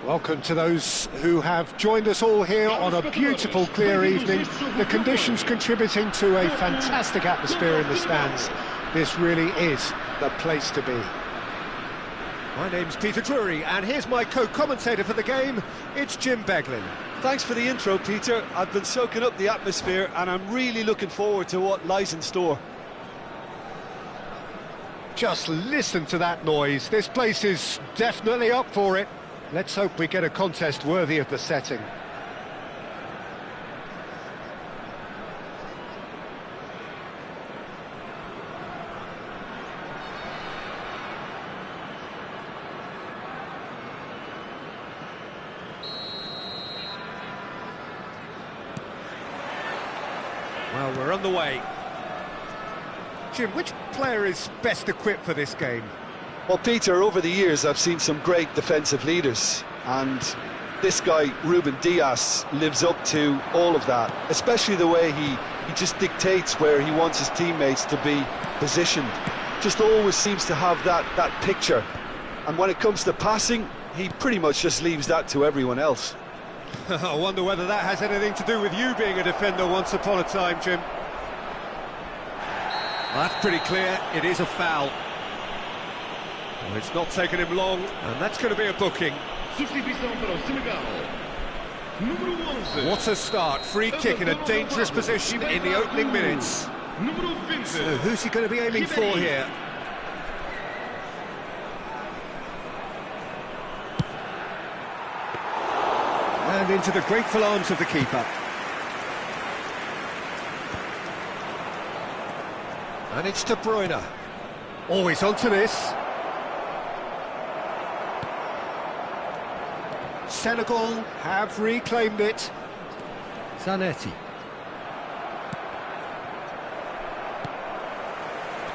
Welcome to those who have joined us all here on a beautiful, clear evening. The conditions contributing to a fantastic atmosphere in the stands. This really is the place to be. My name's Peter Drury, and here's my co-commentator for the game. It's Jim Beglin. Thanks for the intro, Peter. I've been soaking up the atmosphere, and I'm really looking forward to what lies in store. Just listen to that noise. This place is definitely up for it. Let's hope we get a contest worthy of the setting. Well, we're on the way. Jim, which player is best equipped for this game? Well, Peter, over the years I've seen some great defensive leaders, and this guy, Ruben Dias, lives up to all of that, especially the way he just dictates where he wants his teammates to be positioned. Just always seems to have that picture, and when it comes to passing, he pretty much just leaves that to everyone else. I wonder whether that has anything to do with you being a defender once upon a time, Jim. Well, that's pretty clear, it is a foul. Well, it's not taken him long, and that's going to be a booking. What a start, free kick in a dangerous position in the opening minutes. So who's he going to be aiming for here? And into the grateful arms of the keeper. And it's De Bruyne. Always onto this. Senegal have reclaimed it. Zanetti.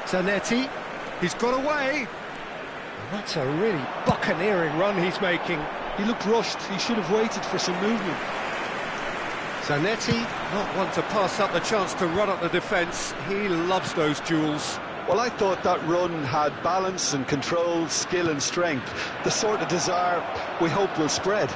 Zanetti, he's got away. And that's a really buccaneering run he's making. He looked rushed, he should have waited for some movement. Zanetti, not one to pass up the chance to run up the defence. He loves those duels. Well, I thought that run had balance and control, skill and strength. The sort of desire we hope will spread.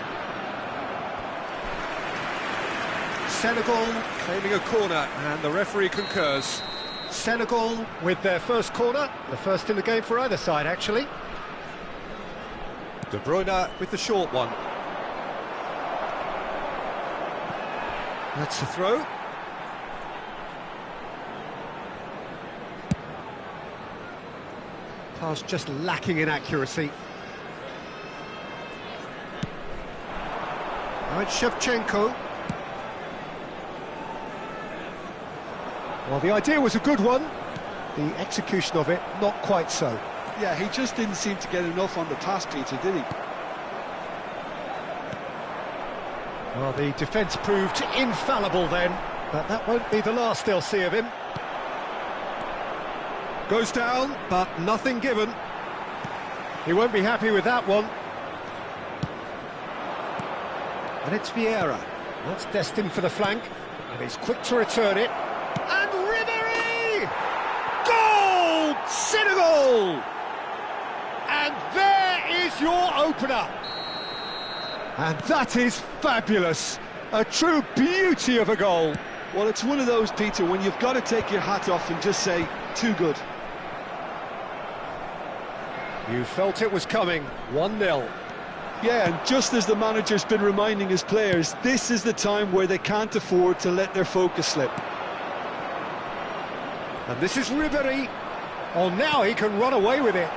Senegal claiming a corner, and the referee concurs. Senegal with their first corner, the first in the game for either side, actually. De Bruyne with the short one. That's the throw. Pass just lacking in accuracy. Now it's Shevchenko. Well, the idea was a good one. The execution of it, not quite so. Yeah, he just didn't seem to get enough on the pass, Peter, did he? Well, the defence proved infallible then, but that won't be the last they'll see of him. Goes down, but nothing given. He won't be happy with that one. And it's Vieira. That's destined for the flank, and he's quick to return it. And Ribéry! Goal! Senegal! And there is your opener. And that is fabulous. A true beauty of a goal. Well, it's one of those, Peter, when you've got to take your hat off and just say, too good. You felt it was coming, 1-0. Yeah, and just as the manager's been reminding his players, this is the time where they can't afford to let their focus slip. And this is Ribéry. Oh, now he can run away with it.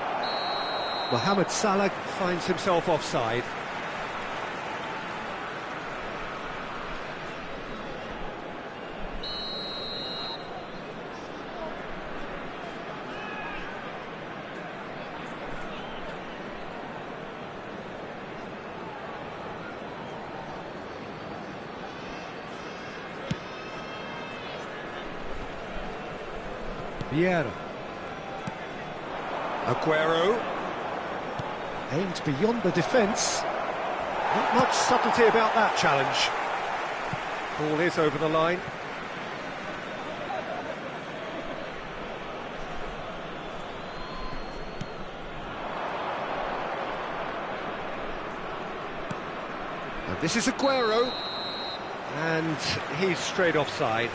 Mohamed Salah finds himself offside. Vieira. Aguero. Aimed beyond the defence. Not much subtlety about that challenge. Ball is over the line. And this is Aguero, and he's straight offside.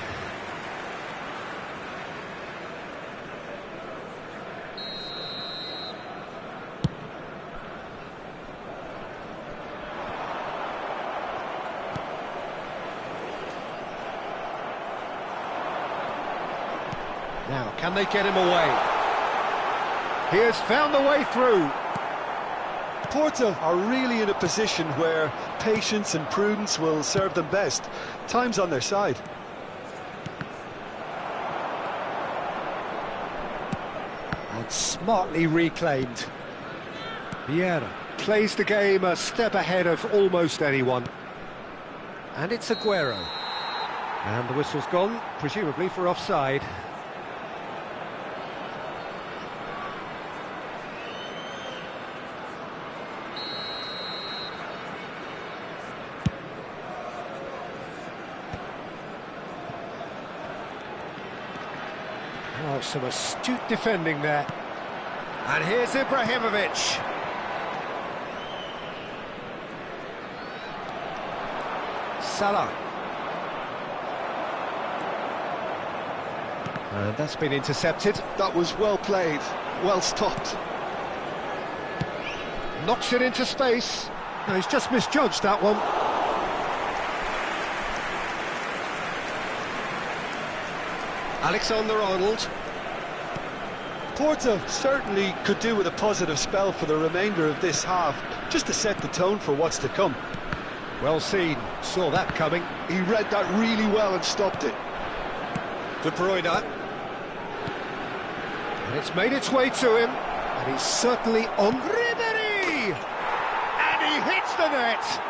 Now, can they get him away? He has found the way through. Porto are really in a position where patience and prudence will serve them best. Time's on their side. And smartly reclaimed. Vieira plays the game a step ahead of almost anyone. And it's Aguero. And the whistle's gone, presumably for offside. Oh, some astute defending there. And here's Ibrahimovic. Salah. And that's been intercepted. That was well played, well stopped. Knocks it into space. No, he's just misjudged that one. Alexander-Arnold. Porto certainly could do with a positive spell for the remainder of this half, just to set the tone for what's to come. Well seen, saw that coming. He read that really well and stopped it. De Bruyne. And it's made its way to him, and he's certainly on. Ribéry! And he hits the net!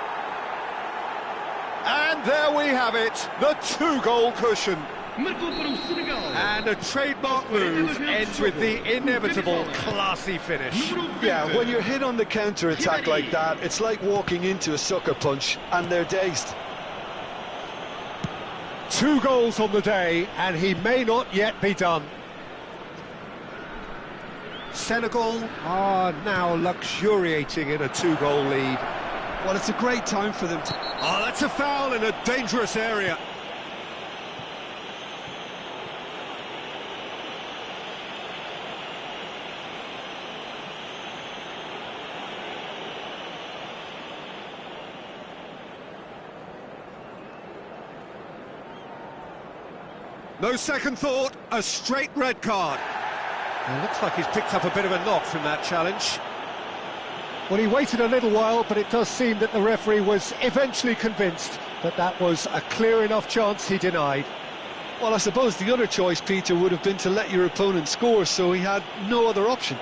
And there we have it, the two-goal cushion. And a trademark move ends with the inevitable classy finish. Yeah, when you're hit on the counter-attack like that, it's like walking into a sucker punch, and they're dazed. 2 goals on the day, and he may not yet be done. Senegal are now luxuriating in a 2-goal lead. Well, it's a great time for them to... Oh, that's a foul in a dangerous area. No second thought, a straight red card. And looks like he's picked up a bit of a knock from that challenge. Well, he waited a little while, but it does seem that the referee was eventually convinced that that was a clear enough chance he denied. Well, I suppose the other choice, Peter, would have been to let your opponent score, so he had no other option.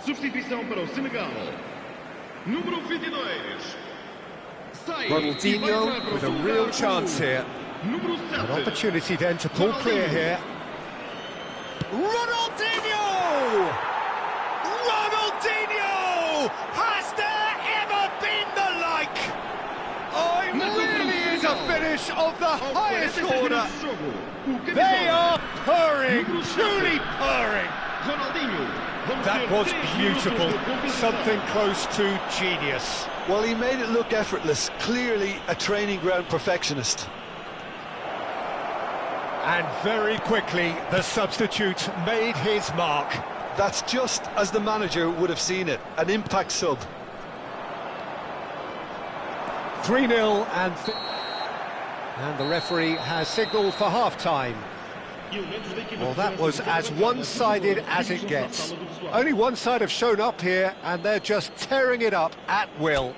Substituição para o Senegal. Número 22. Ronaldinho with a real chance here. An opportunity then to pull clear here. Ronaldinho! Ronaldinho! Has there ever been the like? Oh, it really is a finish of the highest order. They are purring, truly purring. That was beautiful, something close to genius. Well, he made it look effortless, clearly a training ground perfectionist. And very quickly, the substitute made his mark. That's just as the manager would have seen it, an impact sub. 3-0 and the referee has signalled for half-time. Well, that was as one-sided as it gets. Only one side have shown up here, and they're just tearing it up at will.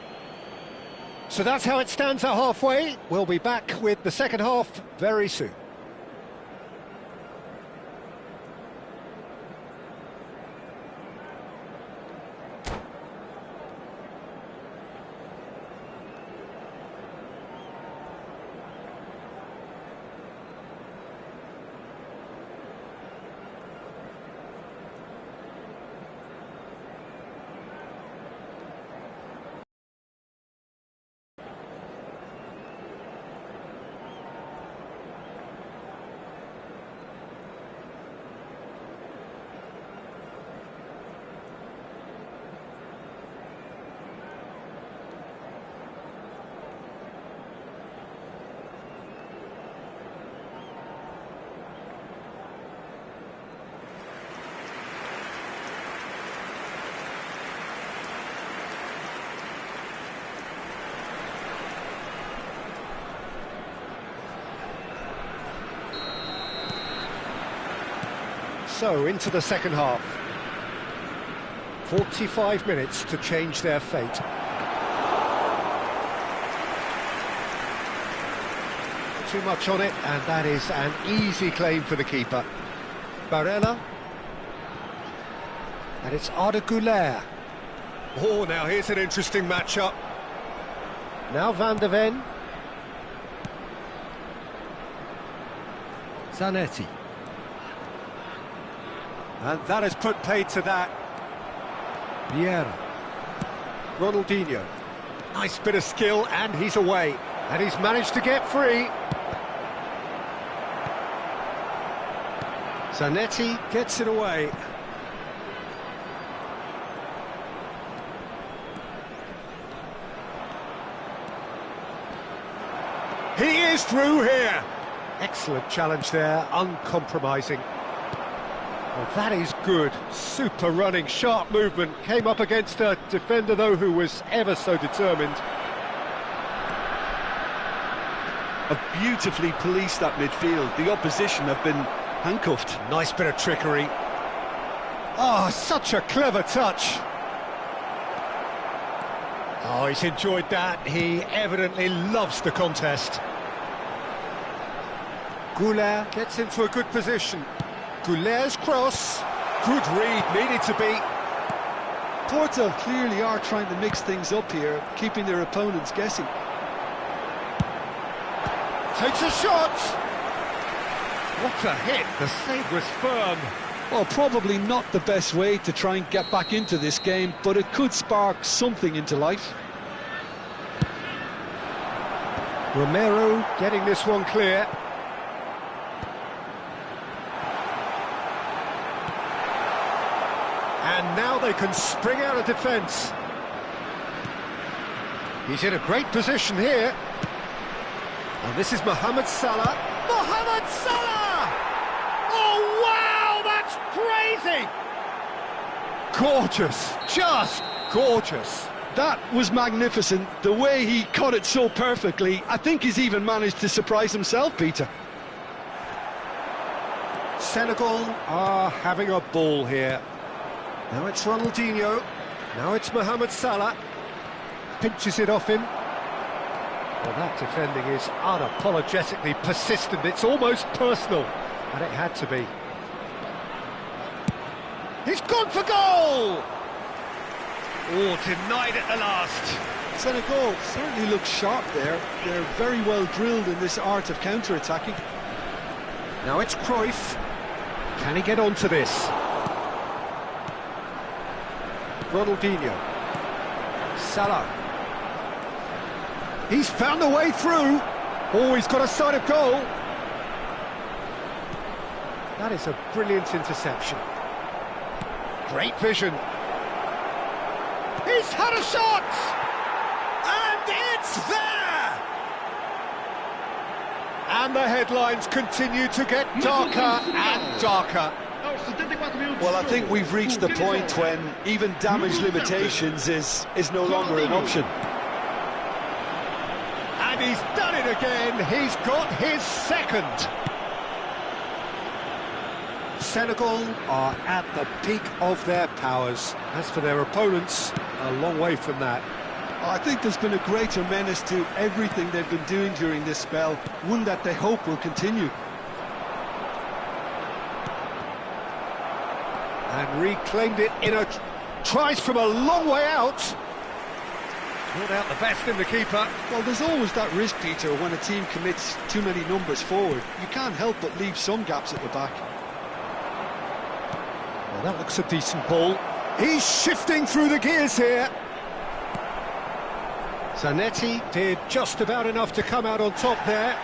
So that's how it stands at halfway. We'll be back with the second half very soon. So, into the second half. 45 minutes to change their fate. Too much on it, and that is an easy claim for the keeper. Barella. And it's Arda Güler. Oh, now here's an interesting matchup. Now Van de Ven. Zanetti. And that has put paid to that. Vieira. Ronaldinho. Nice bit of skill, and he's away. And he's managed to get free. Zanetti gets it away. He is through here. Excellent challenge there, uncompromising. Well, that is good. Super running, sharp movement. Came up against a defender, though, who was ever so determined. Have beautifully policed that midfield. The opposition have been handcuffed. Nice bit of trickery. Oh, such a clever touch. Oh, he's enjoyed that. He evidently loves the contest. Güler gets into a good position. Güler's cross. Good read, needed to be. Porto clearly are trying to mix things up here, keeping their opponents guessing. Takes a shot. What a hit. The save was firm. Well, probably not the best way to try and get back into this game, but it could spark something into life. Romero getting this one clear. And now they can spring out of defence. He's in a great position here. And this is Mohamed Salah. Mohamed Salah! Oh, wow, that's crazy! Gorgeous, just gorgeous. That was magnificent. The way he caught it so perfectly. I think he's even managed to surprise himself, Peter. Senegal are having a ball here. Now it's Ronaldinho. Now it's Mohamed Salah. Pinches it off him. Well, that defending is unapologetically persistent. It's almost personal. And it had to be. He's gone for goal! Oh, denied at the last. Senegal certainly looks sharp there. They're very well drilled in this art of counter-attacking. Now it's Cruyff. Can he get onto this? Ronaldinho. Salah. He's found a way through. Oh, he's got a sight of goal. That is a brilliant interception. Great vision. He's had a shot! And it's there! And the headlines continue to get darker and darker. Well, I think we've reached the point when even damage limitations is no longer an option. And he's done it again. He's got his second. Senegal are at the peak of their powers. As for their opponents, a long way from that. I think there's been a greater menace to everything they've been doing during this spell, one that they hope will continue. And reclaimed it in a... tries from a long way out. Not out the best in the keeper. Well, there's always that risk, Peter, when a team commits too many numbers forward. You can't help but leave some gaps at the back. Well, that looks a decent ball. He's shifting through the gears here. Zanetti did just about enough to come out on top there.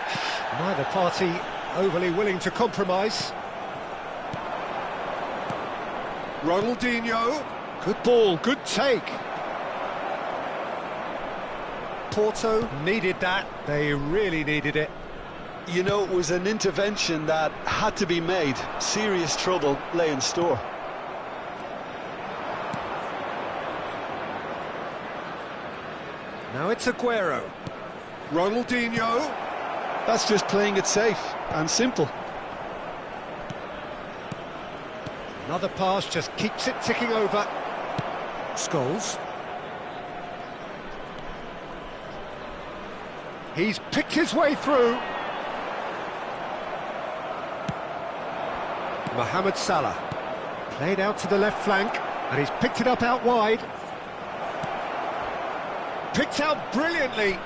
Neither party overly willing to compromise. Ronaldinho. Good ball, good take. Porto needed that. They really needed it. You know, it was an intervention that had to be made. Serious trouble lay in store. Now it's Aguero. Ronaldinho. That's just playing it safe and simple. Another pass just keeps it ticking over. Scholes. He's picked his way through. Mohamed Salah. Played out to the left flank, and he's picked it up out wide. Picked out brilliantly.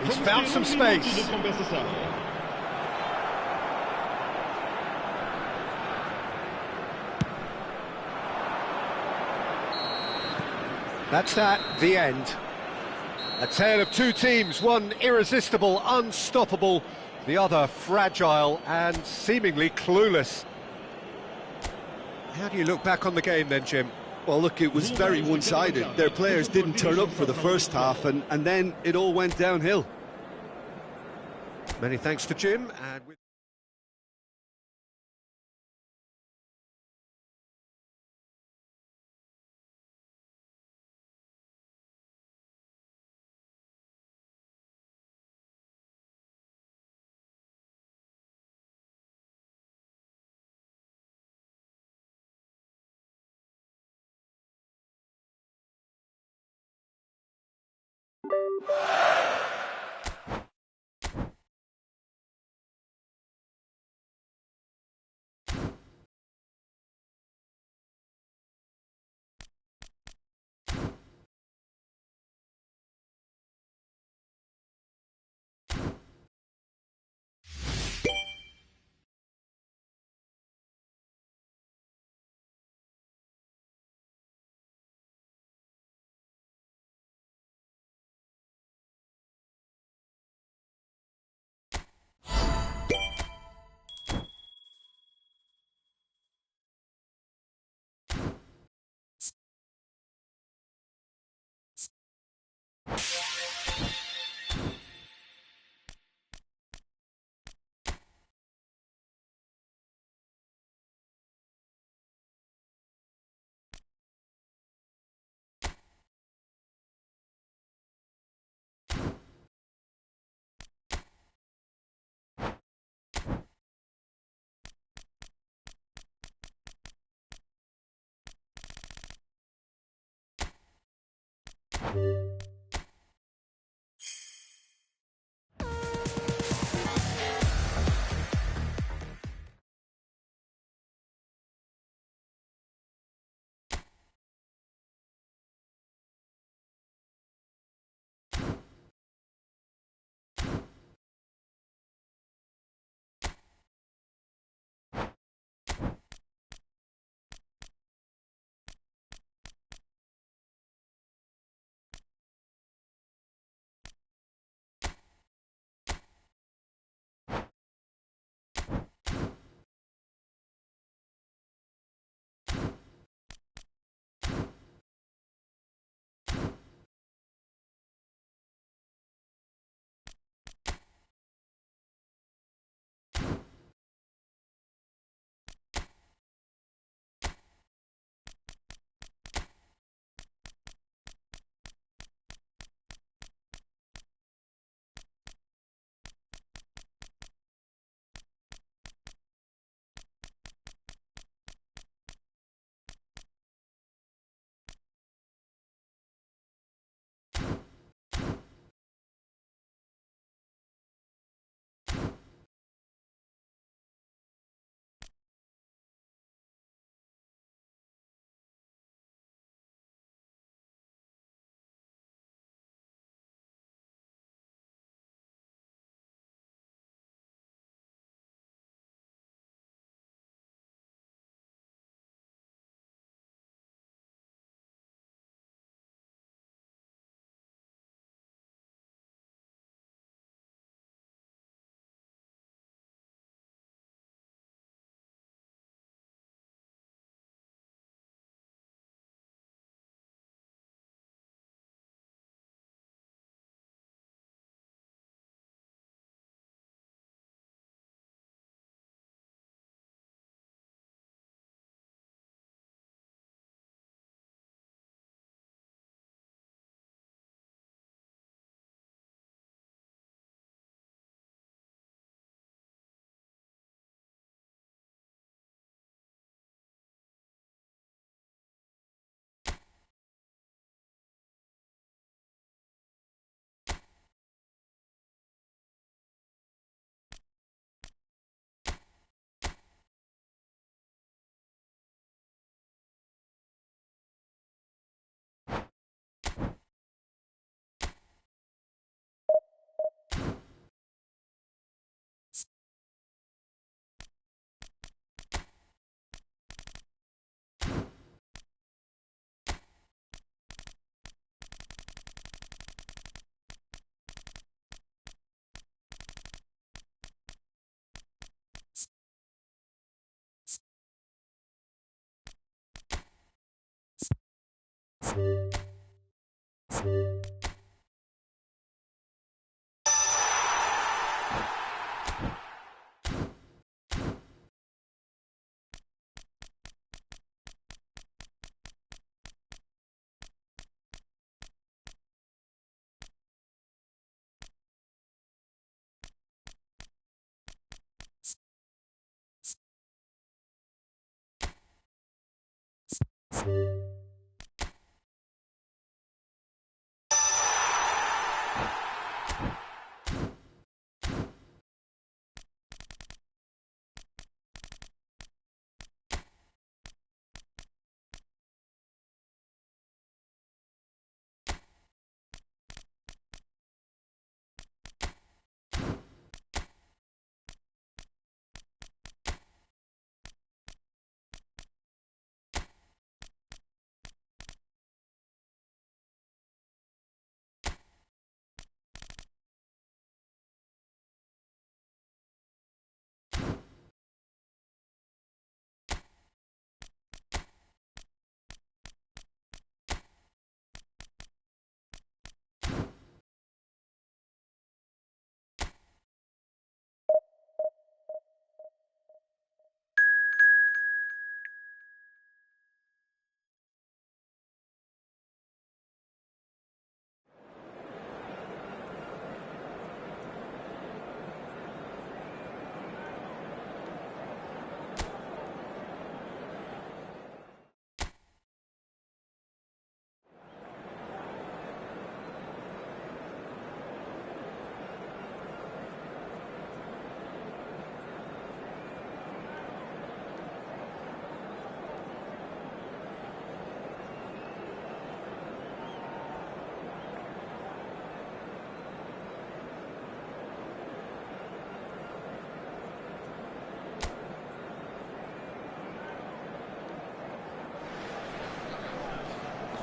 He's found some space. That's that, the end. A tale of two teams, one irresistible, unstoppable, the other fragile and seemingly clueless. How do you look back on the game then, Jim? Well, look, it was very one-sided. Their players didn't turn up for the first half, and then it all went downhill. Many thanks to Jim, and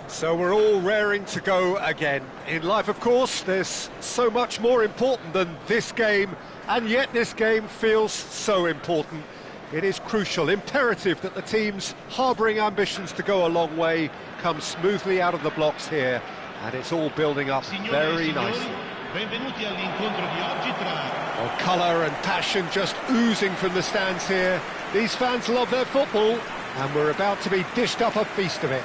So we're all raring to go again. In life, of course, there's so much more important than this game, and yet this game feels so important. It is crucial, imperative that the teams harbouring ambitions to go a long way come smoothly out of the blocks here, and it's all building up very nicely. Benvenuti all'incontro di oggi tra Colour and passion just oozing from the stands here. These fans love their football, and we're about to be dished up a feast of it.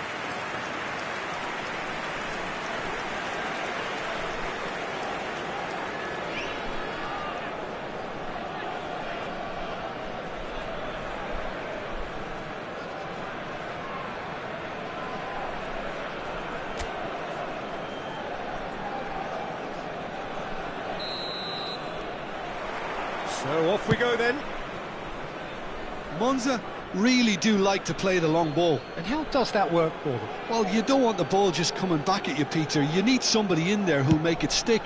So off we go then. Monza really do like to play the long ball. And how does that work for them? Well, you don't want the ball just coming back at you, Peter. You need somebody in there who'll make it stick.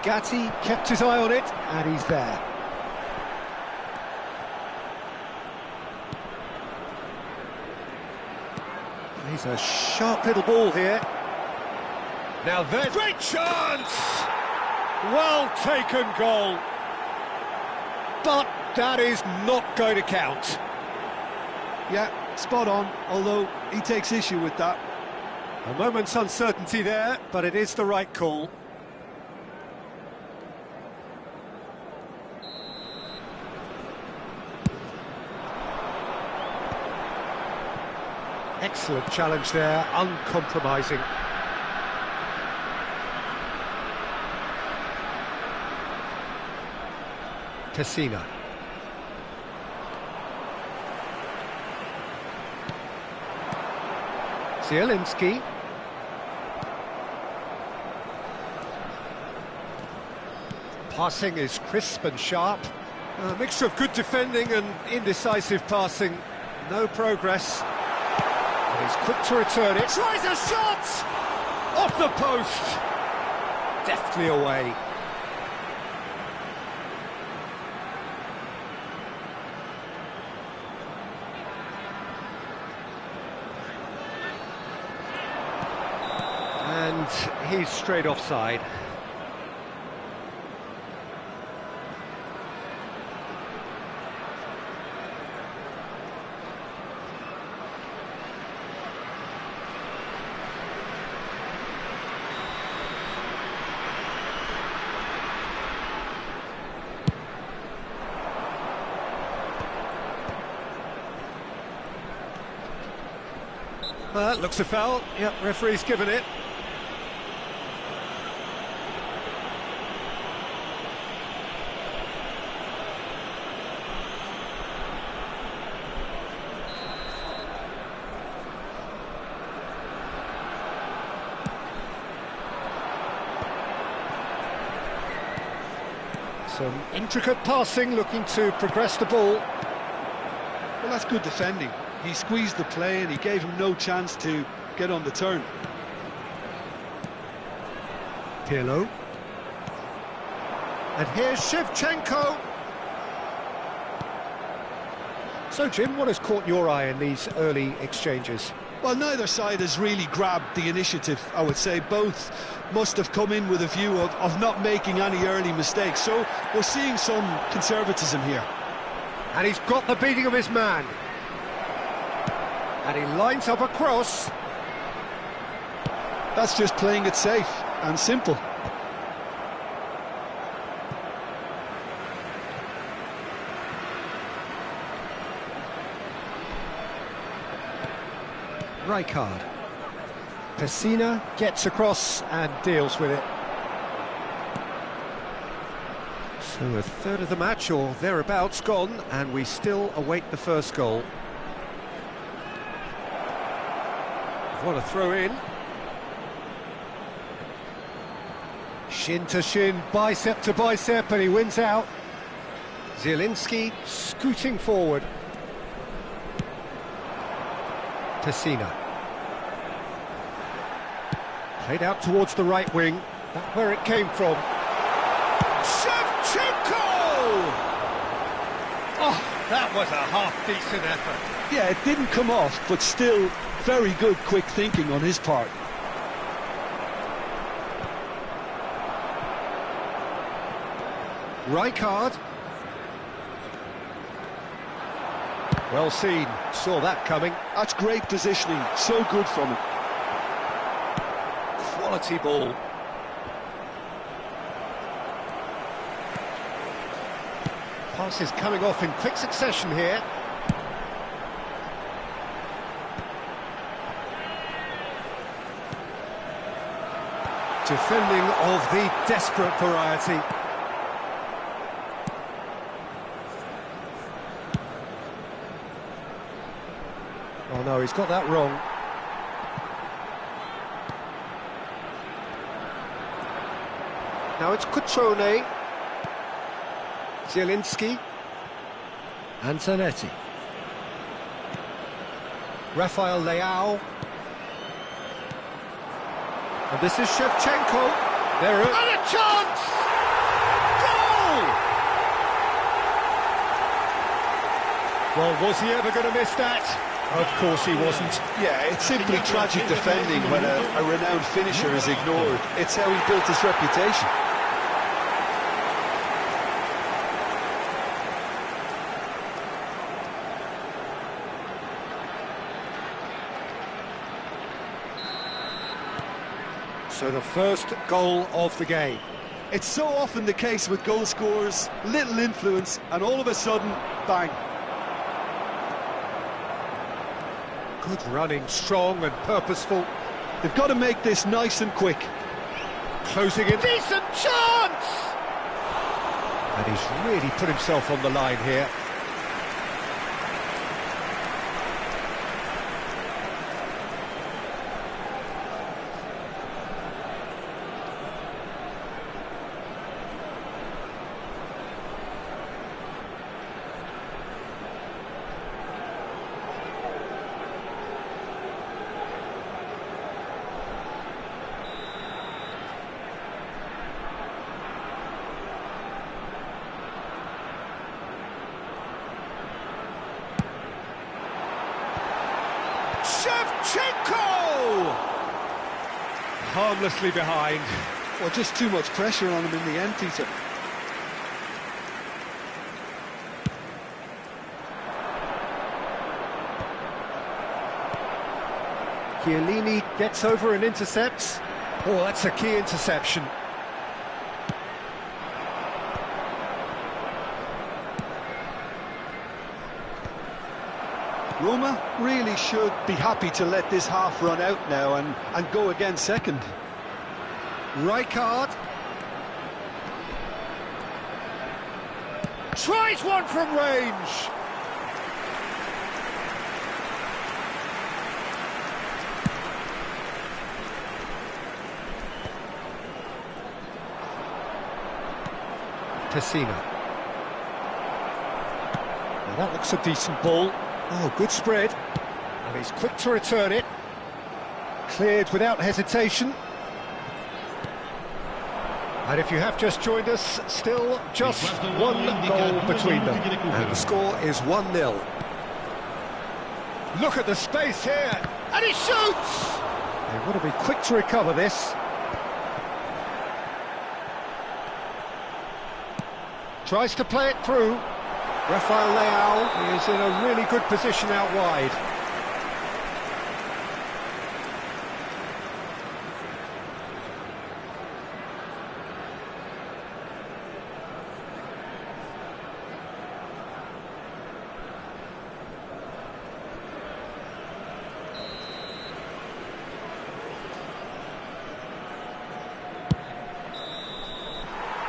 Gatti kept his eye on it, and he's there. He's a sharp little ball here. Now there's great chance! Well taken goal. But that is not going to count. Yeah, spot on, although he takes issue with that. A moment's uncertainty there, but it is the right call. Excellent challenge there, uncompromising. Cassina. Zielinski. Passing is crisp and sharp. A mixture of good defending and indecisive passing. No progress. And he's quick to return it. Tries a shot! Off the post! Deftly away. And he's straight offside. Looks a foul. Yep, referee's given it. Some intricate passing, looking to progress the ball. Well, that's good defending. He squeezed the play and he gave him no chance to get on the turn. Pirlo. And here's Shevchenko. So, Jim, what has caught your eye in these early exchanges? Well, neither side has really grabbed the initiative, I would say. Both must have come in with a view of not making any early mistakes. So we're seeing some conservatism here. And he's got the beating of his man. And he lines up a cross. That's just playing it safe and simple. Rijkaard. Pessina gets across and deals with it. So a third of the match or thereabouts gone, and we still await the first goal. What a throw in. Shin to shin, bicep to bicep, and he wins out. Zielinski scooting forward. Pessina. Played out towards the right wing. That's where it came from. Shevchenko! Oh, that was a half-decent effort. Yeah, it didn't come off, but still very good quick thinking on his part. Rijkaard. Well seen, saw that coming. That's great positioning, so good from him. Quality ball. Passes coming off in quick succession here. Defending of the desperate variety. Oh no, he's got that wrong. Now it's Cutrone. Zielinski. And Zanetti. Rafael Leao. And this is Shevchenko. There is... And a chance! Goal! Well, was he ever going to miss that? Of course he wasn't. Yeah, it's simply tragic defending when a renowned finisher is ignored. It's how he built his reputation. So the first goal of the game. It's so often the case with goal scorers, little influence, and all of a sudden, bang. Good running, strong and purposeful. They've got to make this nice and quick. Closing in. Decent chance! And he's really put himself on the line here. Shevchenko! Harmlessly behind. Well, just too much pressure on him in the end, Peter. Chiellini gets over and intercepts. Oh, that's a key interception. Roma really should be happy to let this half run out now and go again second. Rijkaard. Tries one from range. Pessina. Now that looks a decent ball. Oh, good spread. And he's quick to return it. Cleared without hesitation. And if you have just joined us, still just one goal between them. And the score is 1-0. Look at the space here. And he shoots! They want to be quick to recover this. Tries to play it through. Rafael Leao is in a really good position out wide.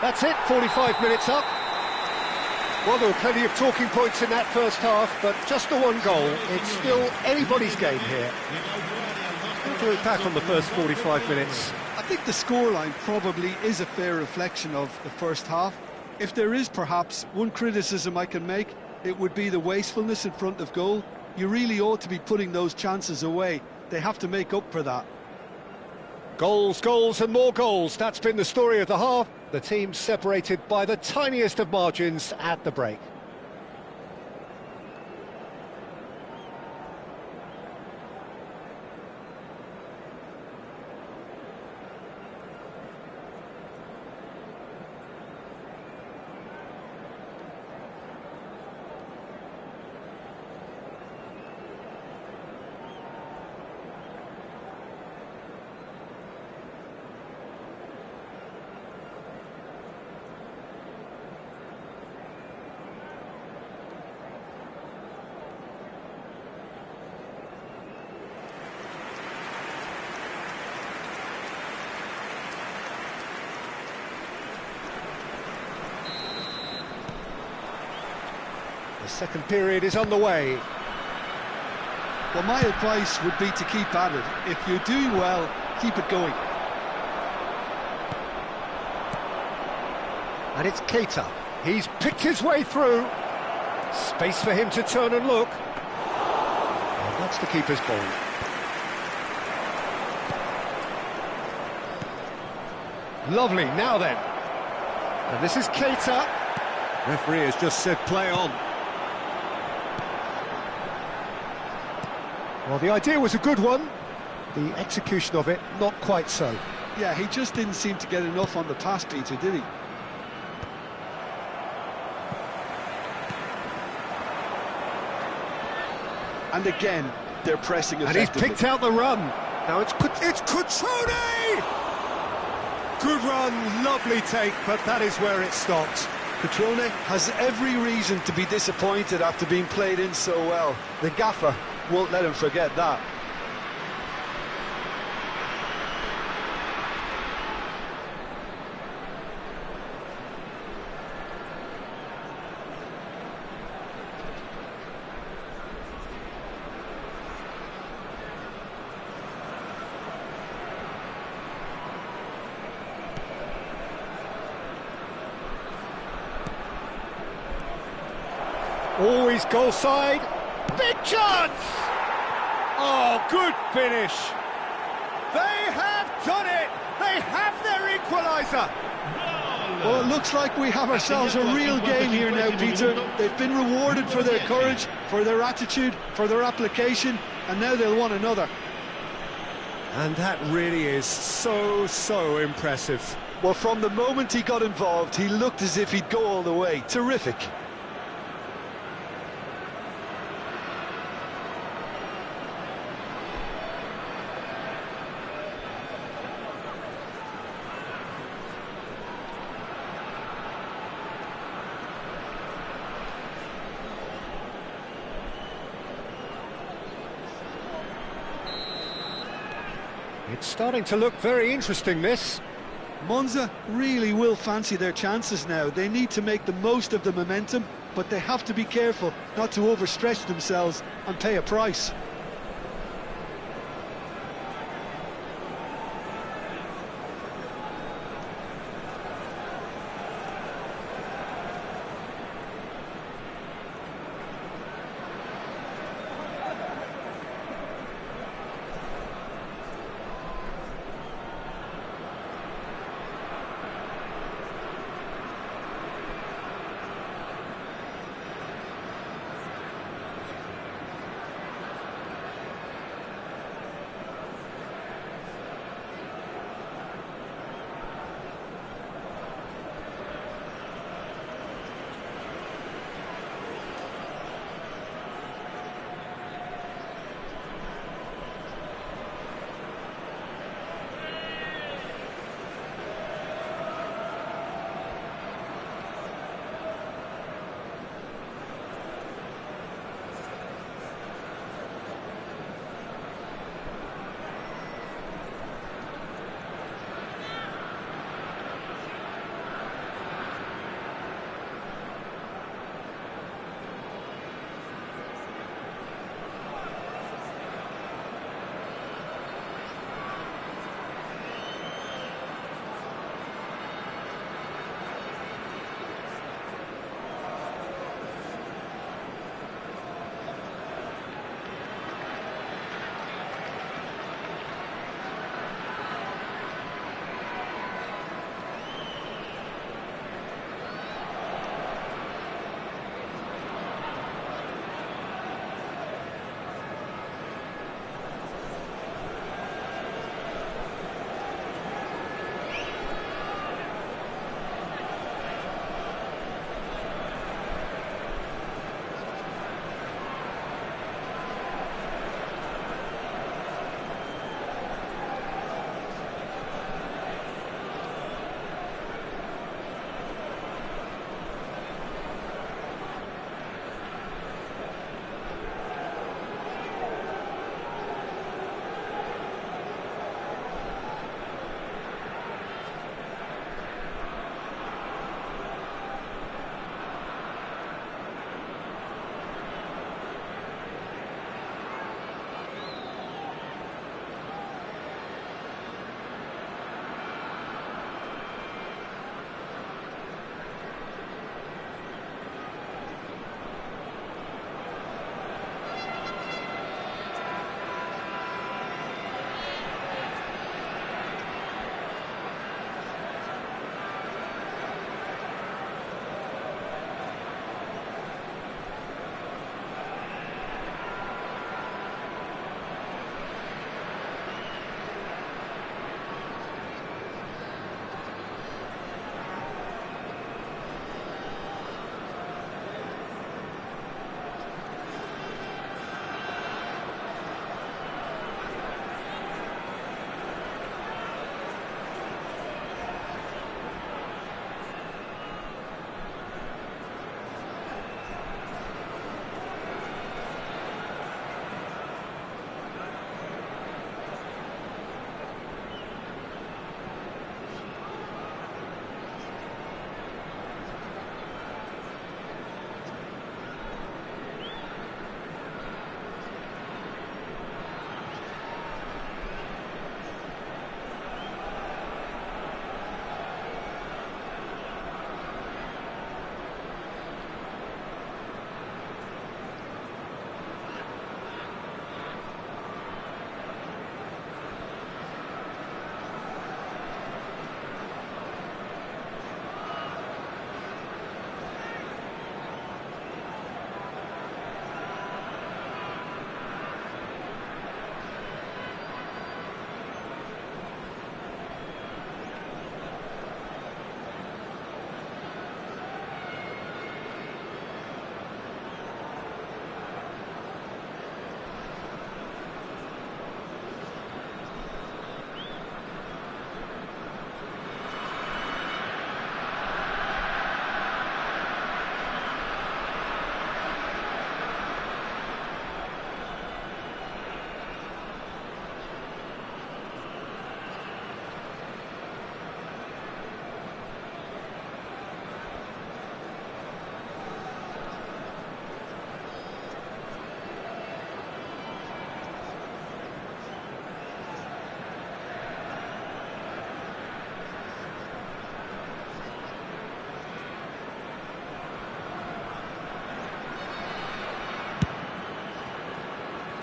That's it, 45 minutes up. Well, there were plenty of talking points in that first half, but just the one goal. It's still anybody's game here. We'll do it back on the first 45 minutes. I think the scoreline probably is a fair reflection of the first half. If there is perhaps one criticism I can make, it would be the wastefulness in front of goal. You really ought to be putting those chances away. They have to make up for that. Goals, goals and more goals. That's been the story of the half. The teams separated by the tiniest of margins at the break. The second period is underway. Well, my advice would be to keep at it. If you're doing well, keep it going. And it's Keita. He's picked his way through. Space for him to turn and look. And that's the keeper's ball. Lovely, now then. And this is Keita. Referee has just said play on. Well, the idea was a good one. The execution of it, not quite so. Yeah, he just didn't seem to get enough on the pass, Peter, did he? And again, they're pressing effectively. And he's picked out the run. Now it's Cutrone! Good run, lovely take, but that is where it stopped. Cutrone has every reason to be disappointed after being played in so well. The gaffer won't let him forget that. Always goal side. Big chance! Oh, good finish. They have done it. They have their equaliser. Well, it looks like we have ourselves a real game here now, Peter. They've been rewarded for their courage, for their attitude, for their application, and now they'll want another. And that really is so impressive. Well, from the moment he got involved, he looked as if he'd go all the way. Terrific. It's starting to look very interesting, this. Monza really will fancy their chances now. They need to make the most of the momentum, but they have to be careful not to overstretch themselves and pay a price.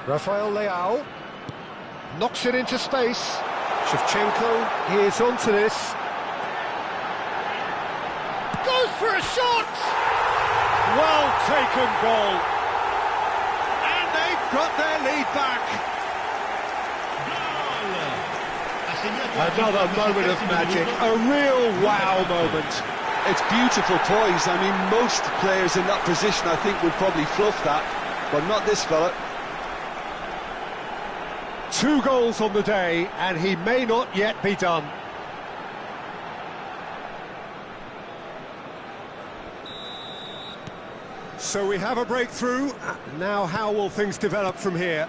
Rafael Leao knocks it into space. Shevchenko is onto this. Goes for a shot! Well taken goal. And they've got their lead back. Another moment of magic, a real wow moment. It's beautiful poise. I mean, most players in that position, I think, would probably fluff that, but not this fella. 2 goals on the day, and he may not yet be done. So we have a breakthrough. Now how will things develop from here?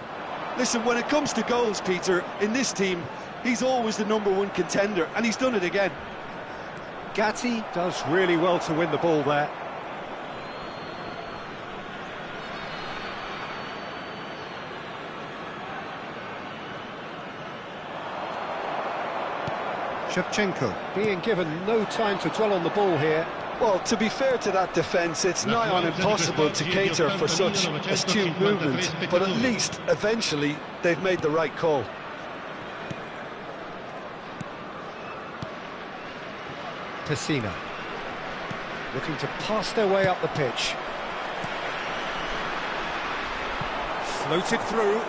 Listen, when it comes to goals, Peter, in this team, he's always the #1 contender, and he's done it again. Gatti does really well to win the ball there. Shevchenko being given no time to dwell on the ball here. Well, to be fair to that defence, it's nigh on impossible to cater for such astute movement, but at least, eventually, they've made the right call. Pessina looking to pass their way up the pitch. Floated through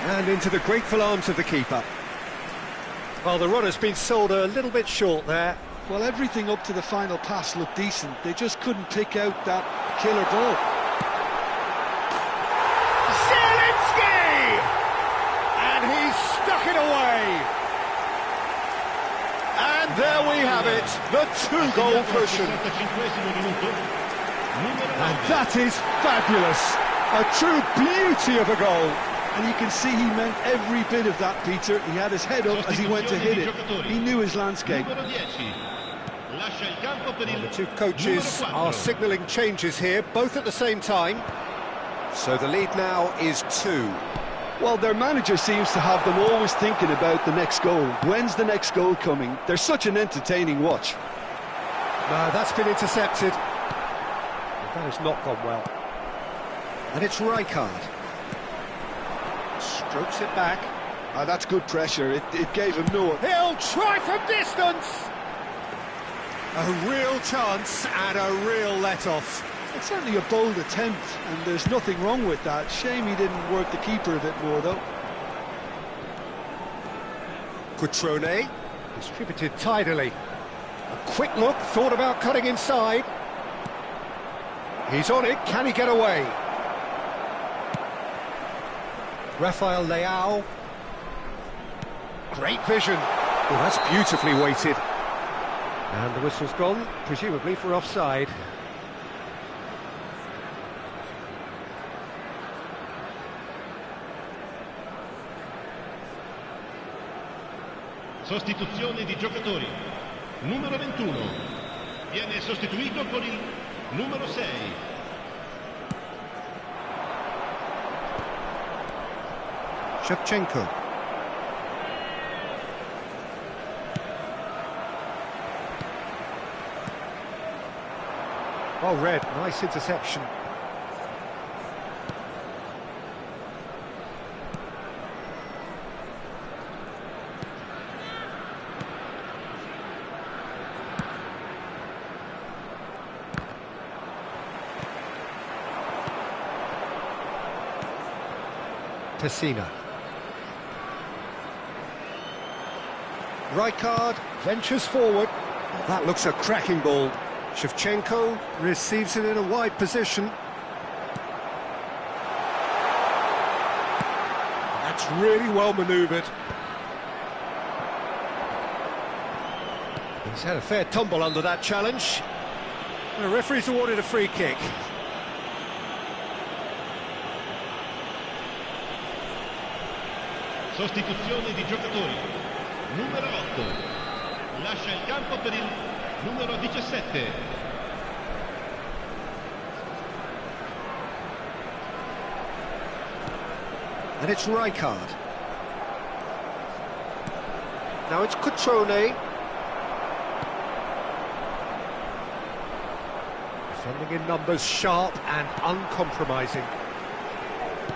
and into the grateful arms of the keeper. Well, the run has been sold a little bit short there. Well, everything up to the final pass looked decent. They just couldn't pick out that killer goal. Zielinski! And he's stuck it away. And there we have it, the 2-goal cushion. And that is fabulous. A true beauty of a goal. And you can see he meant every bit of that, Peter. He had his head up as he went to hit it. He knew his landscape. Well, the 2 coaches are signalling changes here, both at the same time. So the lead now is 2. Well, their manager seems to have them always thinking about the next goal. When's the next goal coming? They're such an entertaining watch. No, that's been intercepted. That has not gone well. And it's Rijkaard. Strokes it back. Ah, that's good pressure. It gave him no... He'll try from distance! A real chance and a real let-off. It's certainly a bold attempt, and there's nothing wrong with that. Shame he didn't work the keeper a bit more, though. Cutrone distributed tidily. A quick look, thought about cutting inside. He's on it, can he get away? Rafael Leao. Great vision. Oh, that's beautifully weighted. And the whistle's gone, presumably for offside. Sostituzione di giocatori. Numero 21 viene sostituito con il numero 6. Shevchenko. Well read, nice interception. Pessina. Rijkaard ventures forward. That looks a cracking ball. Shevchenko receives it in a wide position. That's really well manoeuvred. He's had a fair tumble under that challenge. And the referee's awarded a free kick. Sostituzione di giocatori. Numero 8 lascia il campo per il numero 17. And it's Rijkaard. Now it's Cutrone. Defending in numbers, sharp and uncompromising.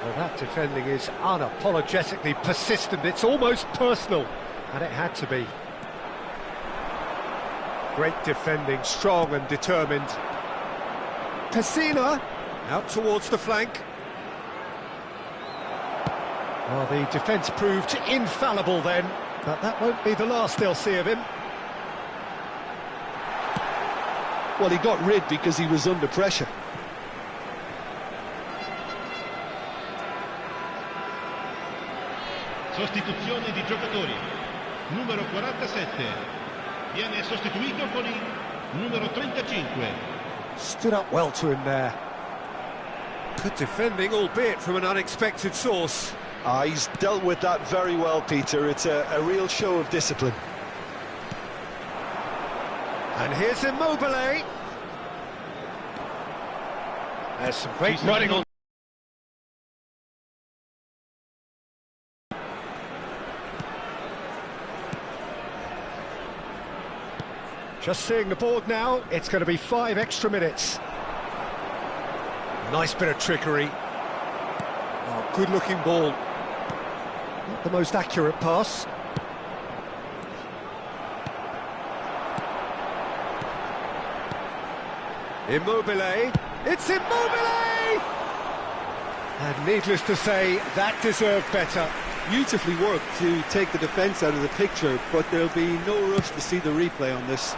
Well, that defending is unapologetically persistent. It's almost personal, and it had to be. Great defending, strong and determined. Pessina, out towards the flank. Well, the defence proved infallible then, but that won't be the last they'll see of him. Well, he got rid because he was under pressure. Sostituzione di giocatori. Numero 47 viene sostituito con il numero 35. Stood up well to him there. Good defending, albeit from an unexpected source. He's dealt with that very well, Peter. It's a real show of discipline. And here's Immobile. There's some great running on. Just seeing the board now, it's going to be 5 extra minutes. Nice bit of trickery. Oh, good-looking ball. Not the most accurate pass. Immobile. It's Immobile! And needless to say, that deserved better. Beautifully worked to take the defence out of the picture, but there'll be no rush to see the replay on this.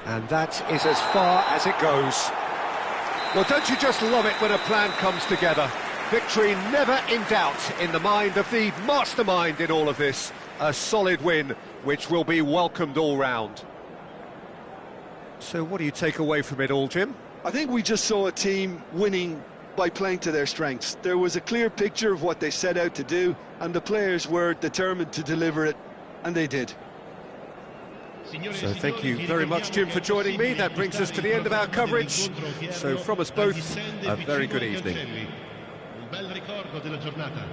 And that is as far as it goes. Well, don't you just love it when a plan comes together? Victory never in doubt in the mind of the mastermind in all of this. A solid win, which will be welcomed all round. So what do you take away from it all, Jim? I think we just saw a team winning by playing to their strengths. There was a clear picture of what they set out to do, and the players were determined to deliver it, and they did. So thank you very much, Jim, for joining me. That brings us to the end of our coverage. So from us both, a very good evening. Un bel ricordo della giornata.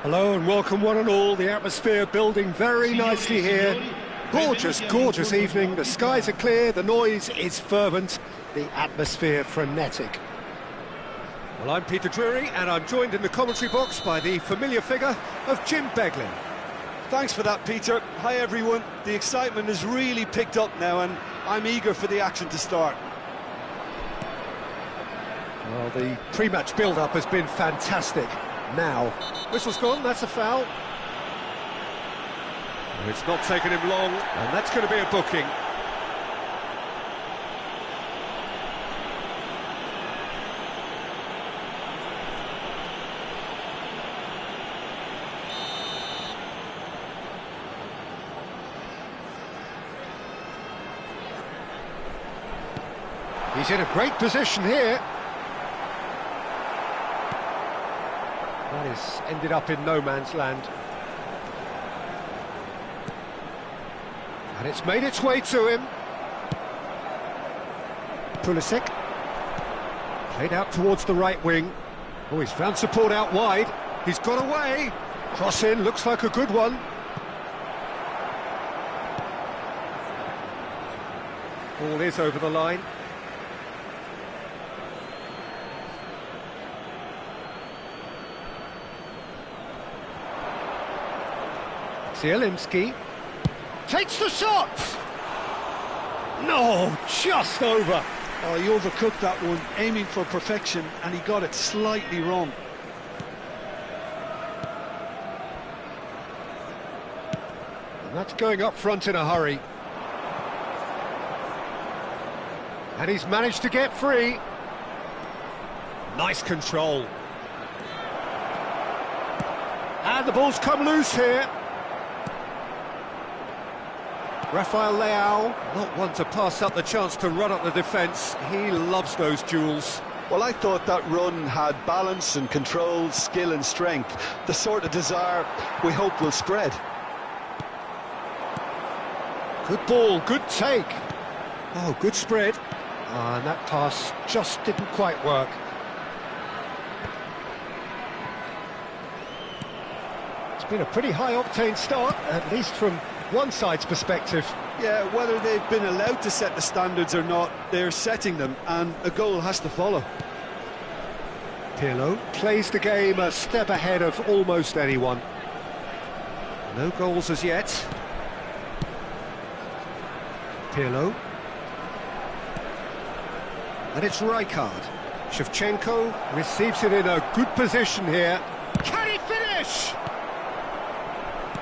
Hello and welcome one and all. The atmosphere building very nicely here. Gorgeous, gorgeous evening. The skies are clear, the noise is fervent, the atmosphere frenetic. Well, I'm Peter Drury and I'm joined in the commentary box by the familiar figure of Jim Beglin. Thanks for that, Peter. Hi, everyone. The excitement has really picked up now, and I'm eager for the action to start. Well, the pre-match build-up has been fantastic. Now, whistle's gone, that's a foul. It's not taken him long, and that's going to be a booking. He's in a great position here. That is ended up in no man's land. And it's made its way to him. Pulisic. Played out towards the right wing. Oh, he's found support out wide. He's got away. Cross in, looks like a good one. Ball is over the line. Zielinski takes the shot! No, just over. Oh, he overcooked that one, aiming for perfection, and he got it slightly wrong. And that's going up front in a hurry. And he's managed to get free. Nice control. And the ball's come loose here. Rafael Leao, not one to pass up the chance to run up the defence. He loves those duels. Well, I thought that run had balance and control, skill and strength. The sort of desire we hope will spread. Good ball, good take. Oh, good spread. And that pass just didn't quite work. It's been a pretty high-octane start, at least from one side's perspective. Yeah, whether they've been allowed to set the standards or not, they're setting them, and a goal has to follow. Pirlo plays the game a step ahead of almost anyone. No goals as yet. Pirlo. And it's Rijkaard. Shevchenko receives it in a good position here. Can he finish?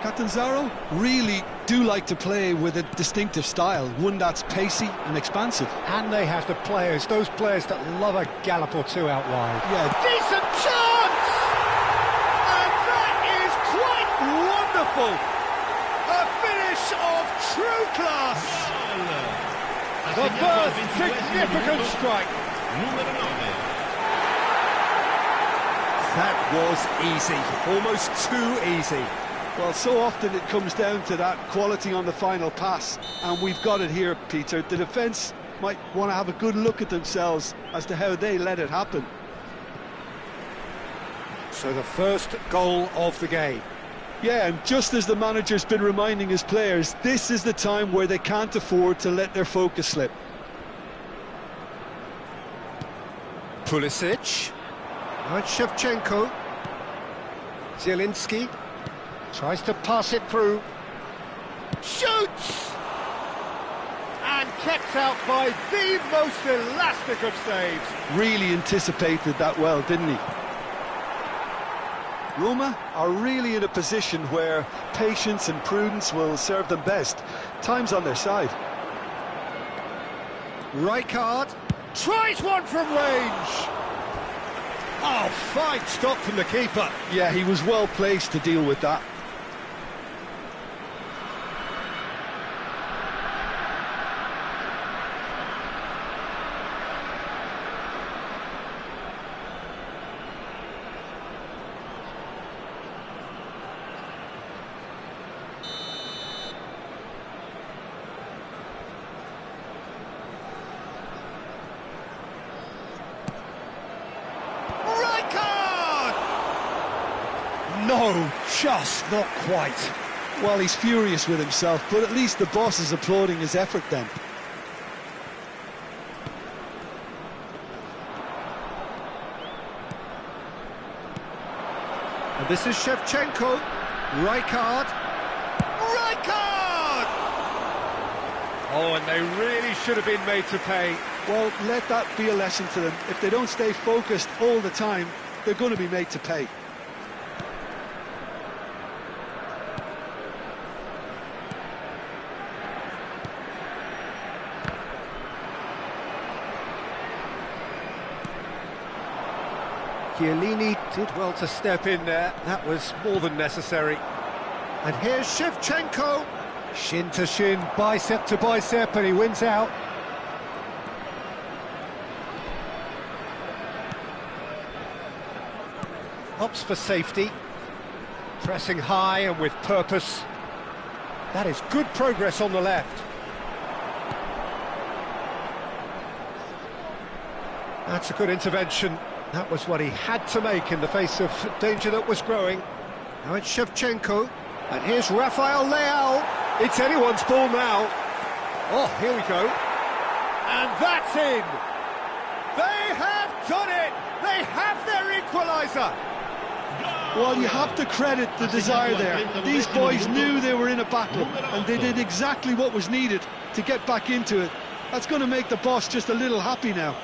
Catanzaro really do like to play with a distinctive style, one that's pacey and expansive. And they have the players, those players that love a gallop or two out wide. Yeah. Decent chance! And that is quite wonderful! A finish of true class! The first significant strike. That was easy, almost too easy. Well, so often it comes down to that quality on the final pass, and we've got it here, Peter. The defence might want to have a good look at themselves as to how they let it happen. So the first goal of the game. Yeah, and just as the manager's been reminding his players, this is the time where they can't afford to let their focus slip. Pulisic. And Shevchenko. Zielinski. Tries to pass it through. Shoots! And kept out by the most elastic of saves. Really anticipated that well, didn't he? Roma are really in a position where patience and prudence will serve them best. Time's on their side. Rijkaard tries one from range. Oh, fine stop from the keeper. Yeah, he was well placed to deal with that. No, just not quite. Well, he's furious with himself, but at least the boss is applauding his effort then. And this is Shevchenko. Rijkaard. Rijkaard! Oh, and they really should have been made to pay. Well, let that be a lesson to them. If they don't stay focused all the time, they're going to be made to pay. Chiellini did well to step in there. That was more than necessary. And here's Shevchenko. Shin to shin, bicep to bicep, and he wins out. Opts for safety. Pressing high and with purpose. That is good progress on the left. That's a good intervention. That was what he had to make in the face of danger that was growing. Now it's Shevchenko, and here's Rafael Leao. It's anyone's ball now. Oh, here we go. And that's in. They have done it. They have their equaliser. Well, you have to credit the desire there. These boys knew they were in a battle, and they did exactly what was needed to get back into it That's going to make the boss just a little happy now.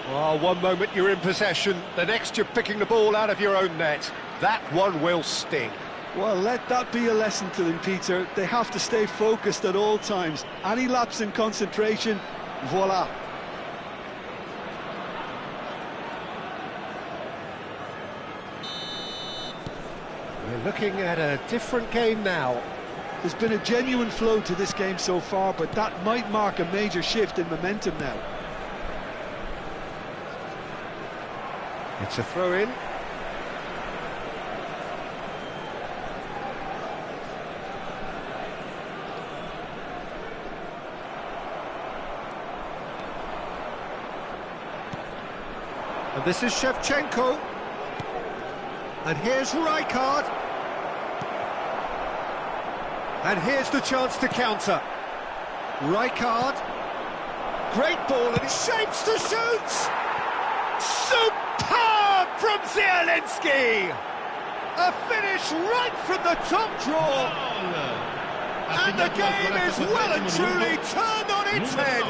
Well, one moment you're in possession, the next you're picking the ball out of your own net. That one will sting. Well, let that be a lesson to them, Peter. They have to stay focused at all times. Any lapse in concentration, voila. We're looking at a different game now. There's been a genuine flow to this game so far, but that might mark a major shift in momentum now. It's a throw-in. And this is Shevchenko. And here's Rijkaard. And here's the chance to counter. Rijkaard. Great ball and he shapes to shoot! Superb from Zielinski! A finish right from the top draw. And the game is well and truly turned on its head.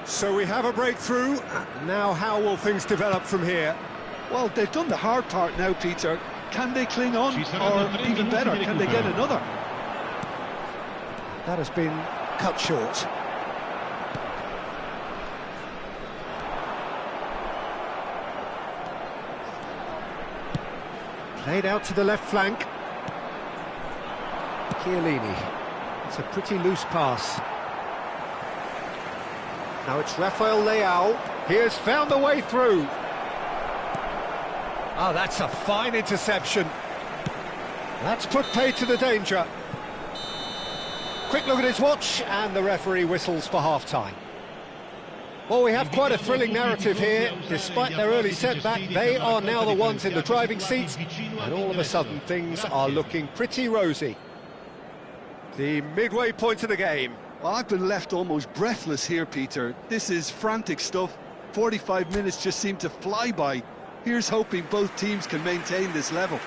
So we have a breakthrough. Now how will things develop from here? Well, they've done the hard part now, Peter. Can they cling on, or even better, can they get another? That has been cut short. Played out to the left flank. Chiellini. It's a pretty loose pass. Now it's Rafael Leao. He has found the way through. Oh, that's a fine interception. That's put paid to the danger. Quick look at his watch, and the referee whistles for half-time. Well, we have quite a thrilling narrative here. Despite their early setback, they are now the ones in the driving seat, and all of a sudden things are looking pretty rosy. The midway point of the game. Well, I've been left almost breathless here, Peter. This is frantic stuff. 45 minutes just seem to fly by. Here's hoping both teams can maintain this level.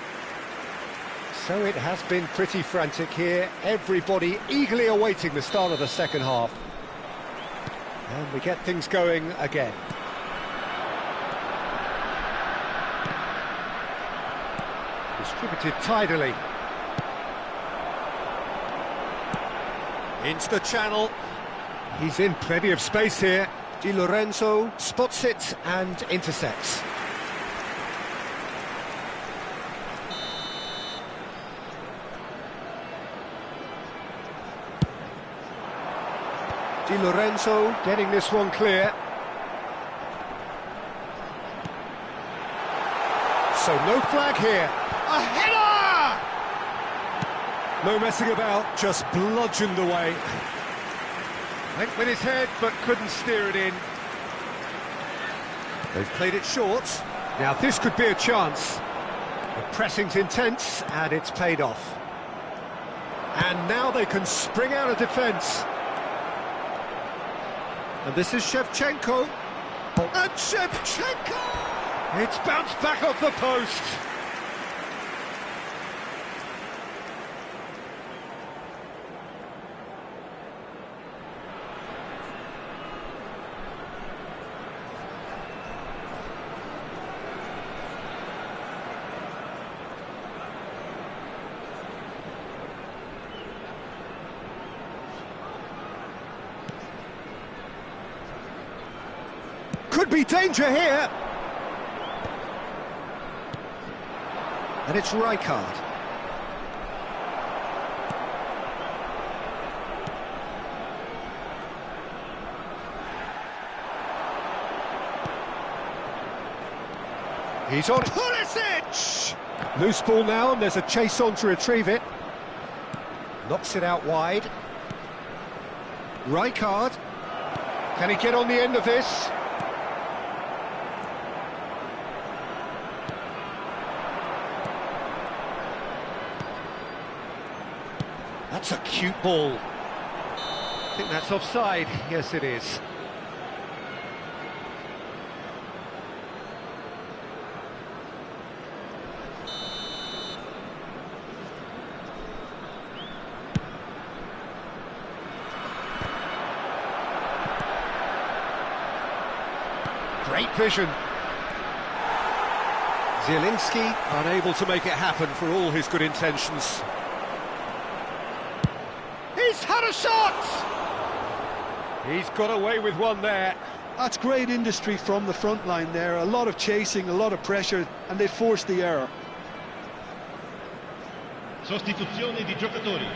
So it has been pretty frantic here. Everybody eagerly awaiting the start of the second half. And we get things going again. Distributed tidily. Into the channel. He's in plenty of space here. Di Lorenzo spots it and intercepts. Di Lorenzo getting this one clear. So no flag here. A header! No messing about, just bludgeoned away. Went with his head, but couldn't steer it in. They've played it short. Now this could be a chance. The pressing's intense, and it's paid off. And now they can spring out of defence. And this is Shevchenko. And Shevchenko! It's bounced back off the post. Could be danger here. And it's Rijkaard. He's on Pulisic! Loose ball now, and there's a chase on to retrieve it. Knocks it out wide. Rijkaard. Can he get on the end of this? That's a cute ball. I think that's offside. Yes, it is. Great vision. Zielinski unable to make it happen for all his good intentions. He's had a shot! He's got away with one there. That's great industry from the front line there. A lot of chasing, a lot of pressure, and they forced the error. Sostituzione di giocatori.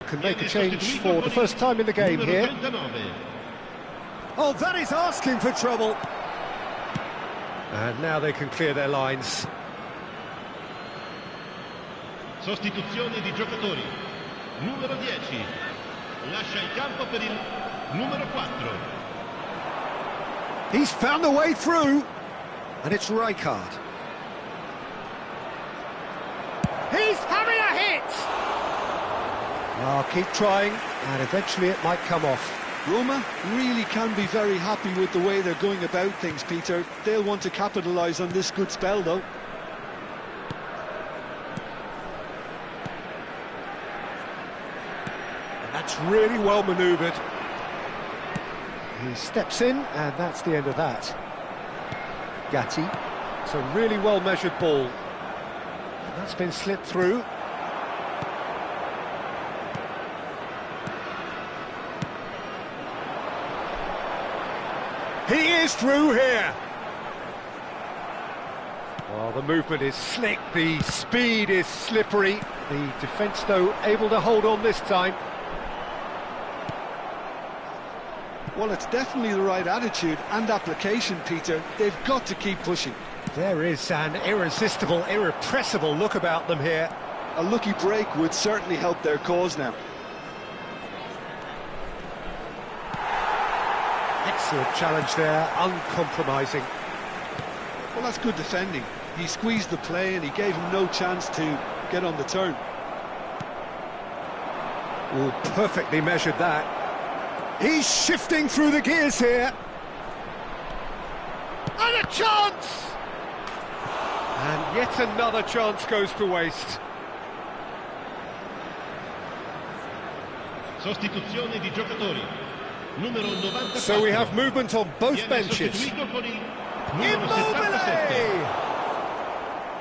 Can make a change for the first time in the game here. Oh, that is asking for trouble. And now they can clear their lines. Sostituzione di giocatori. Numero 10. Lascia il campo per il numero 4. He's found a way through. And it's Rijkaard. He's having a hit! Oh, keep trying, and eventually it might come off. Roma really can be very happy with the way they're going about things, Peter. They'll want to capitalise on this good spell, though. And that's really well manoeuvred. He steps in, and that's the end of that. Gatti. It's a really well-measured ball. That's been slipped through. He is through here. Well, the movement is slick, the speed is slippery. The defence, though, able to hold on this time. Well, it's definitely the right attitude and application, Peter. They've got to keep pushing. There is an irresistible, irrepressible look about them here. A lucky break would certainly help their cause now. Excellent challenge there, uncompromising. Well, that's good defending. He squeezed the play and he gave him no chance to get on the turn. Oh, perfectly measured that. He's shifting through the gears here. And a chance! And yet another chance goes to waste. Sostituzione di giocatori. Numero 94. So we have movement on both benches. Immobile!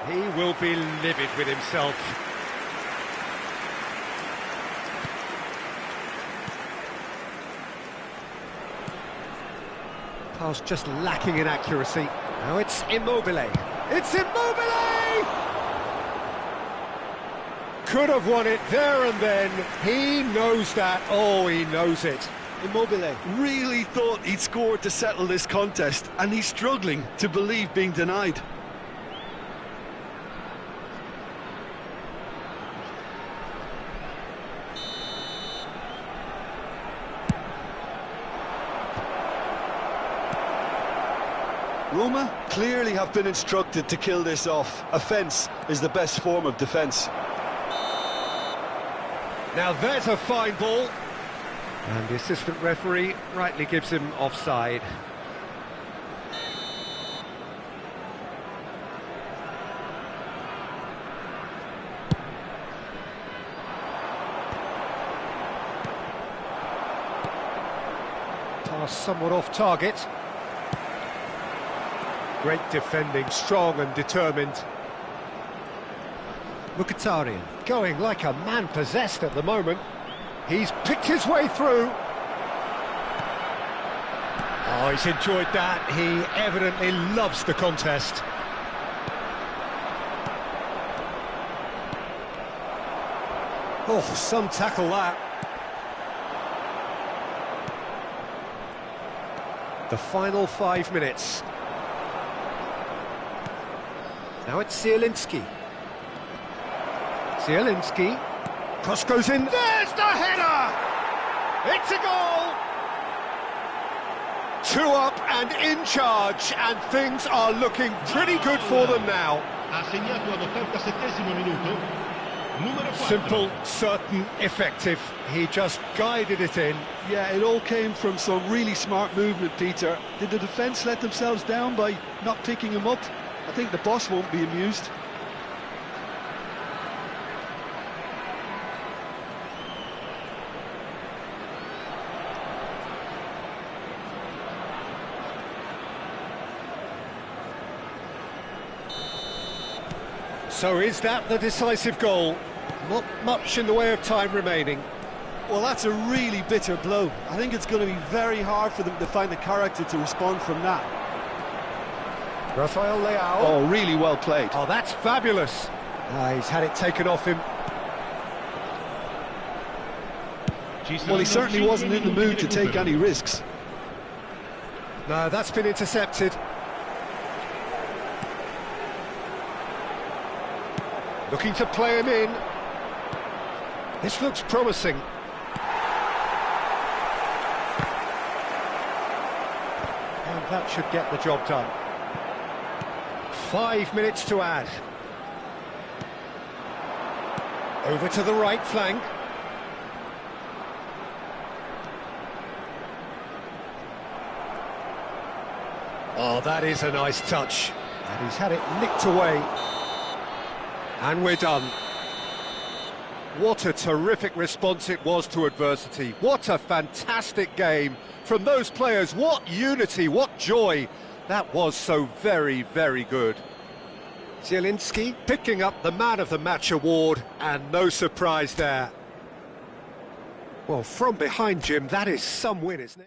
He will be livid with himself. Pass just lacking in accuracy. Now it's Immobile. It's Immobile! Could have won it there and then. He knows that. Oh, he knows it. Immobile really thought he'd scored to settle this contest, and he's struggling to believe being denied. Roma clearly have been instructed to kill this off. Offence is the best form of defence. Now there's a fine ball. And the assistant referee rightly gives him offside. Pass somewhat off target. Great defending, strong and determined. Mkhitaryan going like a man possessed at the moment. He's picked his way through. Oh, he's enjoyed that. He evidently loves the contest. Oh, some tackle that. The final 5 minutes. Now it's Zielinski. Zielinski. Cross goes in. There's the header! It's a goal! 2 up and in charge, and things are looking pretty good for them now. Ha segnato all'87esimo minuto. Numero 4. Simple, certain, effective. He just guided it in. Yeah, it all came from some really smart movement, Peter. Did the defence let themselves down by not picking him up? I think the boss won't be amused. So is that the decisive goal? Not much in the way of time remaining. Well, that's a really bitter blow. I think it's going to be very hard for them to find the character to respond from that. Rafael Leao. Oh, really well played. Oh, that's fabulous. He's had it taken off him. Well, he certainly wasn't in the mood to take any risks. No, that's been intercepted. Looking to play him in. This looks promising. And that should get the job done. 5 minutes to add. Over to the right flank. Oh, that is a nice touch. And he's had it nicked away. And we're done. What a terrific response it was to adversity. What a fantastic game from those players. What unity, what joy. That was so very, very good. Zielinski picking up the Man of the Match award, and no surprise there. Well, from behind, Jim, that is some win, isn't it?